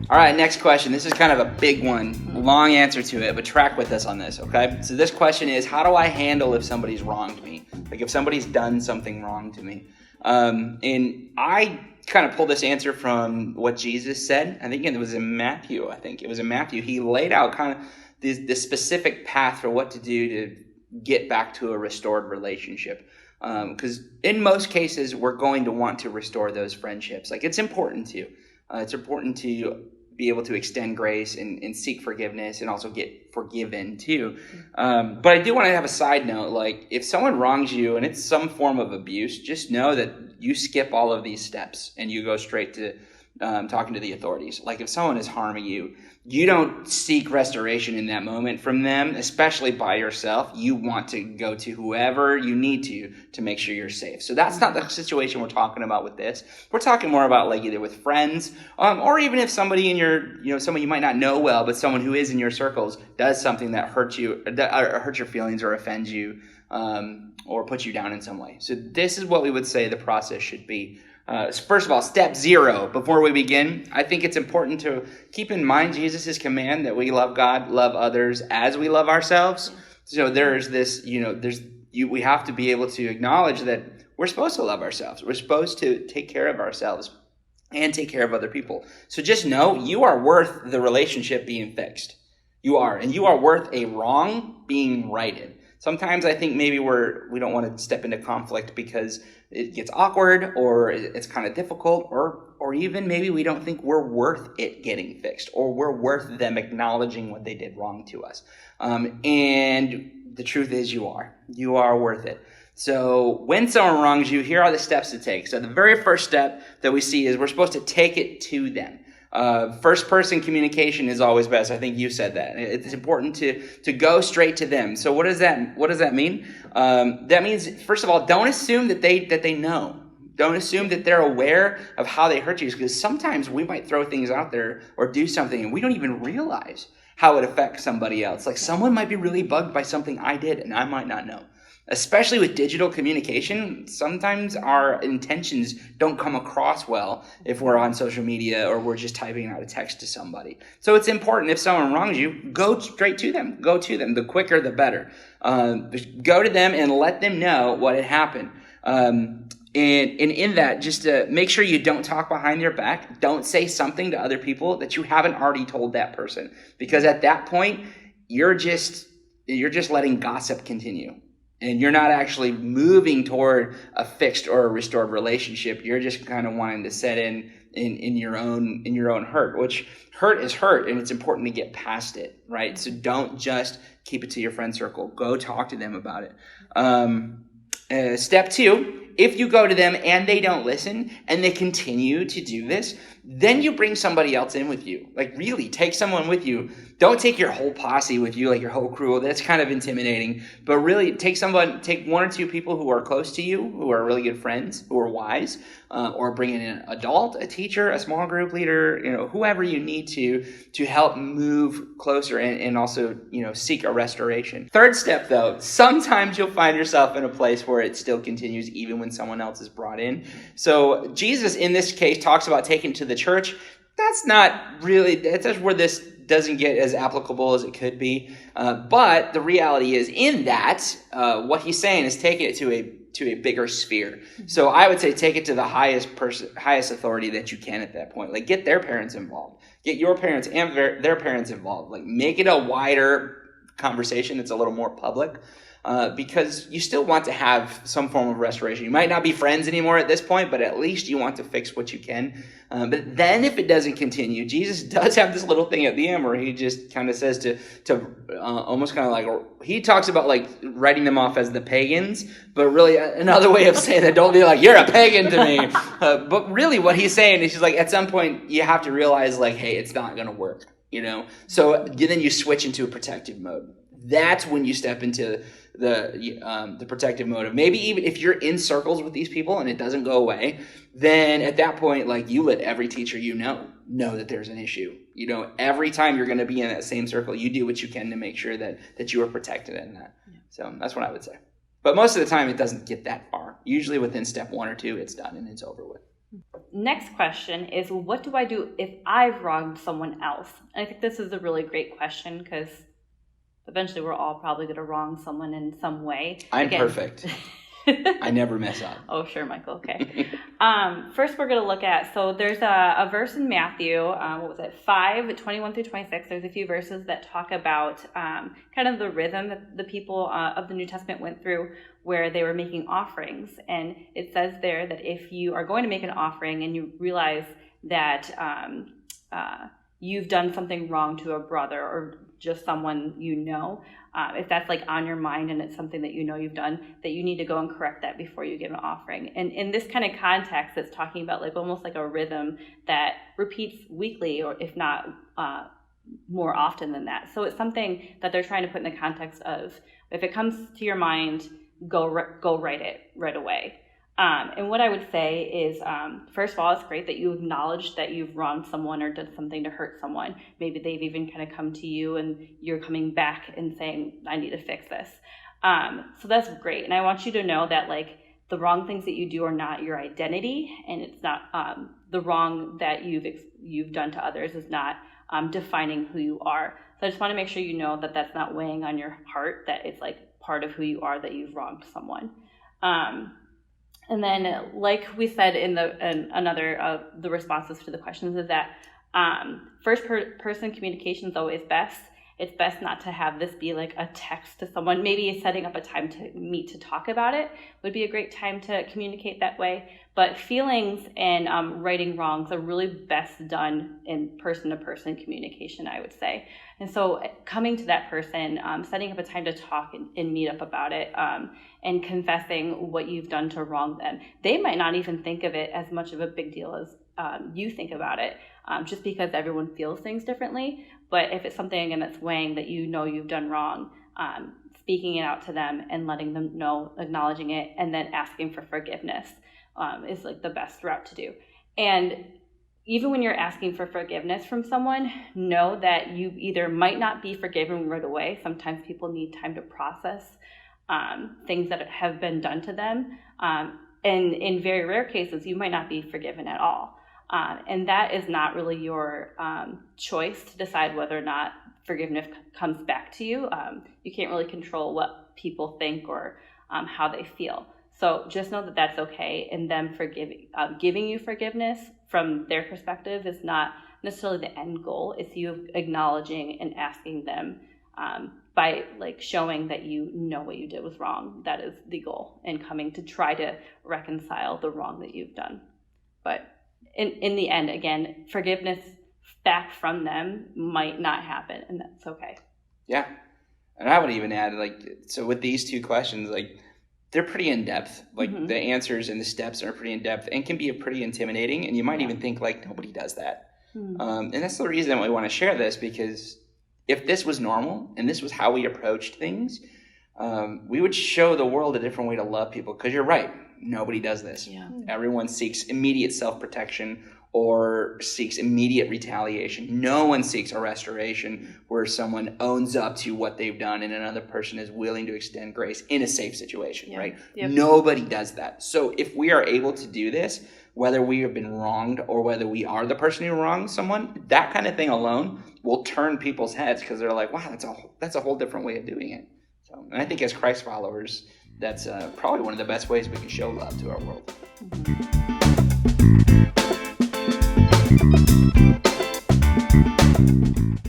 All right, next question. This is kind of a big one, long answer to it, but track with us on this, okay? So this question is, how do I handle if somebody's wronged me? Like if somebody's done something wrong to me? And I kind of pulled this answer from what Jesus said. I think it was in Matthew. He laid out kind of this specific path for what to do to get back to a restored relationship. Because in most cases, we're going to want to restore those friendships. Like it's important to. It's important to be able to extend grace and seek forgiveness and also get forgiven too. But I do want to have a side note. Like if someone wrongs you and it's some form of abuse, just know that you skip all of these steps and you go straight to talking to the authorities. Like if someone is harming you, you don't seek restoration in that moment from them, especially by yourself. You want to go to whoever you need to make sure you're safe. So that's not the situation we're talking about with this. We're talking more about like either with friends, or even if somebody in your, someone you might not know well, but someone who is in your circles does something that hurts you, that hurts your feelings or offends you, or puts you down in some way. So this is what we would say the process should be. First of all, step 0, before we begin, I think it's important to keep in mind Jesus' command that we love God, love others as we love ourselves. So there's this, we have to be able to acknowledge that we're supposed to love ourselves. We're supposed to take care of ourselves and take care of other people. So just know you are worth the relationship being fixed. You are, and you are worth a wrong being righted. Sometimes I think maybe we don't want to step into conflict because it gets awkward or it's kind of difficult, or even maybe we don't think we're worth it getting fixed, or we're worth them acknowledging what they did wrong to us. And the truth is you are worth it. So when someone wrongs you, here are the steps to take. So the very first step that we see is we're supposed to take it to them. First person communication is always best. I think you said that. It's important to go straight to them. So what does that mean? That means, first of all, don't assume that they know. Don't assume that they're aware of how they hurt you, because sometimes we might throw things out there or do something and we don't even realize how it affects somebody else. Like someone might be really bugged by something I did and I might not know. Especially with digital communication, sometimes our intentions don't come across well if we're on social media or we're just typing out a text to somebody. So it's important, if someone wrongs you, go straight to them. Go to them. The quicker, the better. Go to them and let them know what had happened. And in that, just to make sure you don't talk behind their back. Don't say something to other people that you haven't already told that person. Because at that point, you're just letting gossip continue. And you're not actually moving toward a fixed or a restored relationship. You're just kind of wanting to set in your own hurt, which hurt is hurt, and it's important to get past it, right? So don't just keep it to your friend circle. Go talk to them about it. Step 2, if you go to them and they don't listen and they continue to do this, then you bring somebody else in with you. Like really, take someone with you. Don't take your whole posse with you, like your whole crew. That's kind of intimidating. But really, take 1 or 2 people who are close to you, who are really good friends, who are wise, or bring in an adult, a teacher, a small group leader, whoever you need to help move closer and also, seek a restoration. Third step, though, sometimes you'll find yourself in a place where it still continues even when someone else is brought in. So Jesus, in this case, talks about taking to the church. That's where this doesn't get as applicable as it could be. But the reality is in that, what he's saying is taking it to a bigger sphere. So I would say take it to the highest authority that you can at that point. Like get their parents involved. Get your parents and their parents involved. Like make it a wider conversation that's a little more public. Because you still want to have some form of restoration. You might not be friends anymore at this point, but at least you want to fix what you can. But then if it doesn't continue, Jesus does have this little thing at the end where he just kind of says to almost kind of like, he talks about like writing them off as the pagans, but really another way of saying that, don't be like, you're a pagan to me. But really what he's saying is just like, at some point you have to realize like, hey, it's not going to work, So then you switch into a protective mode. That's when you step into the protective mode. Maybe even if you're in circles with these people and it doesn't go away, then at that point, like you let every teacher know that there's an issue. Every time you're going to be in that same circle, you do what you can to make sure that you are protected in that. So that's what I would say. But most of the time, it doesn't get that far. Usually within step 1 or 2, it's done and it's over with. Next question is, what do I do if I've wronged someone else? And I think this is a really great question because eventually we're all probably going to wrong someone in some way. I'm perfect. I never mess up. Oh, sure, Michael. Okay. First, we're going to look at, so there's a verse in Matthew, 5:21-26. There's a few verses that talk about kind of the rhythm that the people of the New Testament went through where they were making offerings. And it says there that if you are going to make an offering and you realize that you've done something wrong to a brother or just someone you know, if that's like on your mind and it's something that you know you've done, that you need to go and correct that before you give an offering. And in this kind of context, it's talking about like almost like a rhythm that repeats weekly, or if not more often than that. So it's something that they're trying to put in the context of, if it comes to your mind, go write it right away. And what I would say is, first of all, it's great that you acknowledge that you've wronged someone or done something to hurt someone. Maybe they've even kind of come to you and you're coming back and saying, I need to fix this. So that's great. And I want you to know that like the wrong things that you do are not your identity, and it's not the wrong that you've done to others is not defining who you are. So I just want to make sure you know that that's not weighing on your heart, that it's like part of who you are, that you've wronged someone. And then, like we said in another of the responses to the questions, is that first-person communication is always best. It's best not to have this be like a text to someone. Maybe setting up a time to meet to talk about it would be a great time to communicate that way. But feelings and righting wrongs are really best done in person-to-person communication, I would say. And so coming to that person, setting up a time to talk and meet up about it, and confessing what you've done to wrong them. They might not even think of it as much of a big deal as you think about it, just because everyone feels things differently. But if it's something, again, that's weighing that you know you've done wrong, speaking it out to them and letting them know, acknowledging it, and then asking for forgiveness is like the best route to do. And even when you're asking for forgiveness from someone, know that you either might not be forgiven right away. Sometimes people need time to process things that have been done to them. And in very rare cases, you might not be forgiven at all. And that is not really your choice to decide whether or not forgiveness comes back to you. You can't really control what people think or how they feel. So just know that that's okay, and them giving you forgiveness from their perspective is not necessarily the end goal. It's you acknowledging and asking them by like showing that you know what you did was wrong. That is the goal, and coming to try to reconcile the wrong that you've done. But in the end, again, forgiveness back from them might not happen, and that's okay. Yeah. And I would even add, like, so with these two questions, like, they're pretty in-depth. Like, the answers and the steps are pretty in-depth and can be pretty intimidating, and you might even think, like, nobody does that. And that's the reason we want to share this, because if this was normal and this was how we approached things, we would show the world a different way to love people, because you're right. Nobody does this. Yeah. Everyone seeks immediate self-protection or seeks immediate retaliation. No one seeks a restoration where someone owns up to what they've done and another person is willing to extend grace in a safe situation, right? Yep. Nobody does that. So if we are able to do this, whether we have been wronged or whether we are the person who wronged someone, that kind of thing alone will turn people's heads, because they're like, wow, that's a whole different way of doing it. So, and I think as Christ followers, that's probably one of the best ways we can show love to our world.